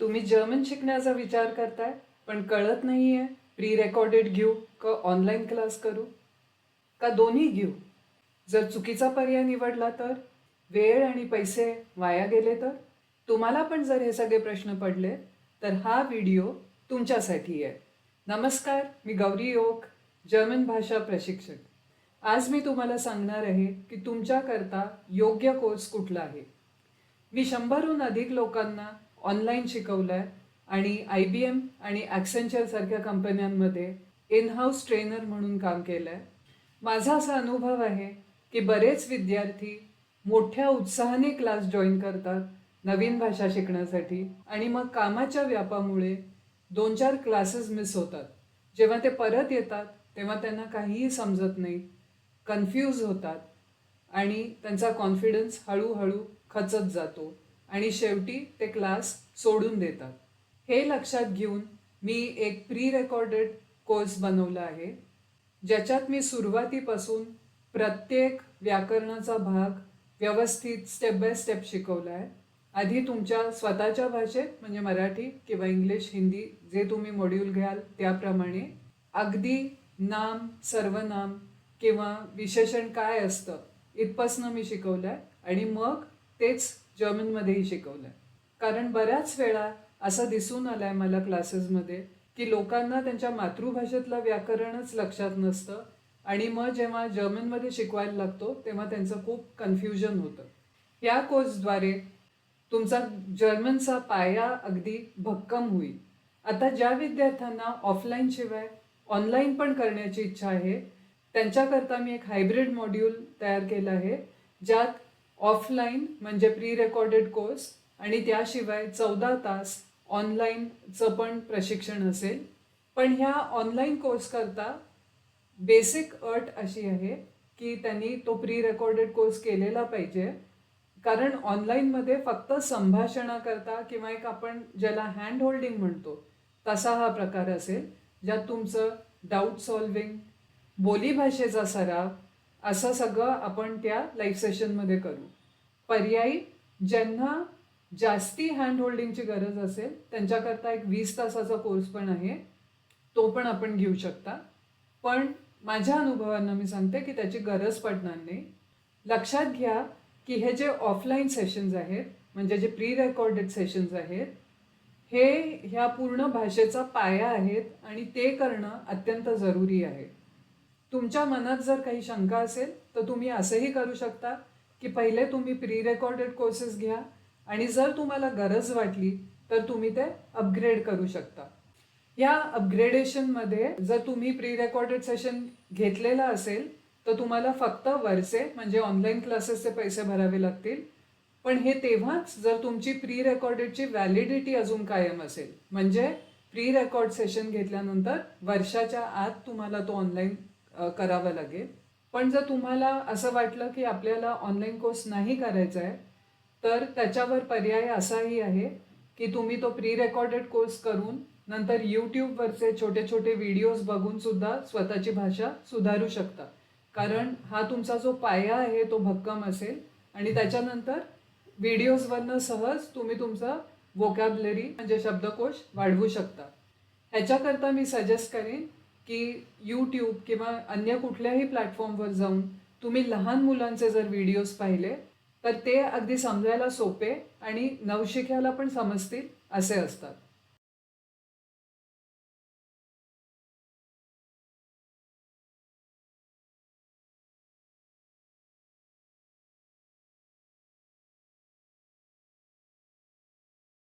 तुम्ही जर्मन शिकण्याचा विचार करताय पण कळत नाहीये प्री रेकॉर्डेड घेऊ का ऑनलाईन क्लास करू का दोन्ही घेऊ? जर चुकीचा पर्याय निवडला तर वेळ आणि पैसे वाया गेले तर? तुम्हाला पण जर हे सगळे प्रश्न पडले तर हा व्हिडिओ तुमच्यासाठी आहे. नमस्कार, मी गौरी ओक, जर्मन भाषा प्रशिक्षक. आज मी तुम्हाला सांगणार आहे की तुमच्याकरता योग्य कोर्स कुठला आहे. मी 100हून अधिक लोकांना ऑनलाईन शिकवलं आहे आणि IBM आणि ॲक्सेंचर सारख्या कंपन्यांमध्ये इन हाऊस ट्रेनर म्हणून काम केलं आहे. माझा असा अनुभव आहे की बरेच विद्यार्थी मोठ्या उत्साहाने क्लास जॉईन करतात नवीन भाषा शिकण्यासाठी आणि मग कामाच्या व्यापामुळे 2-4 क्लासेस मिस होतात. जेव्हा ते परत येतात तेव्हा त्यांना काहीही समजत नाही, कन्फ्यूज होतात आणि त्यांचा कॉन्फिडन्स हळूहळू खचत जातो आणि शेवटी ते क्लास सोडून देतात. हे लक्षात घेऊन मी एक प्री रेकॉर्डेड कोर्स बनवला आहे, ज्याच्यात मी सुरुवातीपासून प्रत्येक व्याकरणाचा भाग व्यवस्थित स्टेप बाय स्टेप शिकवला आहे. आधी तुमच्या स्वतःच्या भाषेत म्हणजे मराठी किंवा इंग्लिश, हिंदी जे तुम्ही मॉड्यूल घ्याल त्याप्रमाणे अगदी नाम, सर्वनाम किंवा विशेषण काय असतं इथपासनं मी शिकवलं आहे आणि मग तेच जर्मनमध्येही शिकवलं आहे. कारण बऱ्याच वेळा असं दिसून आलं आहे मला क्लासेसमध्ये की लोकांना त्यांच्या मातृभाषेतलं व्याकरणच लक्षात नसतं आणि मग जेव्हा जर्मनमध्ये शिकवायला लागतो तेव्हा त्यांचं खूप कन्फ्युजन होतं. या कोर्सद्वारे तुमचा जर्मनचा पाया अगदी भक्कम होईल. आता ज्या विद्यार्थ्यांना ऑफलाईन शिवाय ऑनलाईन पण करण्याची इच्छा आहे त्यांच्याकरता मी एक हायब्रिड मॉड्यूल तयार केलं आहे, ज्यात ऑफलाईन म्हणजे प्री रेकॉर्डेड कोर्स आणि त्याशिवाय 14 तास ऑनलाईनचं पण प्रशिक्षण असेल. पण ह्या ऑनलाईन कोर्स करता बेसिक अट अशी आहे की त्यांनी तो प्री रेकॉर्डेड कोर्स केलेला पाहिजे. कारण ऑनलाईनमध्ये फक्त संभाषणाकरता किंवा एक आपण ज्याला हँड होल्डिंग म्हणतो तसा हा प्रकार असेल, ज्यात तुमचं डाऊट सॉल्विंग, बोलीभाषेचा सराव असं सगळं आपण त्या लाईव्ह सेशनमध्ये करू. पर्यायी ज्यांना जास्ती हँड होल्डिंगची गरज असेल त्यांच्याकरता एक 20 तासाचा कोर्स पण आहे, तो पण आपण घेऊ शकता. पण माझ्या अनुभवानं मी सांगते की त्याची गरज पडणार नाही. लक्षात घ्या की हे जे ऑफलाईन सेशन्स आहेत म्हणजे जे प्री रेकॉर्डेड सेशन्स आहेत हे ह्या पूर्ण भाषेचा पाया आहेत आणि ते करणं अत्यंत जरुरी आहे. तुमच्या मनात जर काही शंका असेल तर तुम्ही असंही करू शकता की पहिले तुम्ही प्री रेकॉर्डेड कोर्सेस घ्या आणि जर तुम्हाला गरज वाटली तर तुम्ही ते अपग्रेड करू शकता. या अपग्रेडेशनमध्ये जर तुम्ही प्री रेकॉर्डेड सेशन घेतलेला असेल तर तुम्हाला फक्त वरचे म्हणजे ऑनलाईन क्लासेसचे पैसे भरावे लागतील. पण हे तेव्हाच जर तुमची प्री रेकॉर्डेडची व्हॅलिडिटी अजून कायम असेल, म्हणजे प्री रेकॉर्ड सेशन घेतल्यानंतर वर्षाच्या आत तुम्हाला तो ऑनलाईन करावा लागेल. पण जर तुम्हाला असं वाटलं की आपल्याला ऑनलाईन कोर्स नाही करायचा आहे तर त्याच्यावर पर्याय असाही आहे की तुम्ही तो प्री रेकॉर्डेड कोर्स करून नंतर यूट्यूबवरचे छोटे छोटे व्हिडिओज बघून सुद्धा स्वतःची भाषा सुधारू शकता. कारण हा तुमचा जो पाया आहे तो भक्कम असेल आणि त्याच्यानंतर व्हिडिओजवरनं सहज तुम्ही तुमचा वोकॅबलरी म्हणजे शब्दकोश वाढवू शकता. ह्याच्याकरता मी सजेस्ट करेन की यूट्यूब किंवा अन्य कुठल्याही प्लॅटफॉर्मवर जाऊन तुम्ही लहान मुलांचे जर व्हिडिओज पाहिले तर ते अगदी समजायला सोपे आणि नवशिक्याला पण समजतील असे असतात.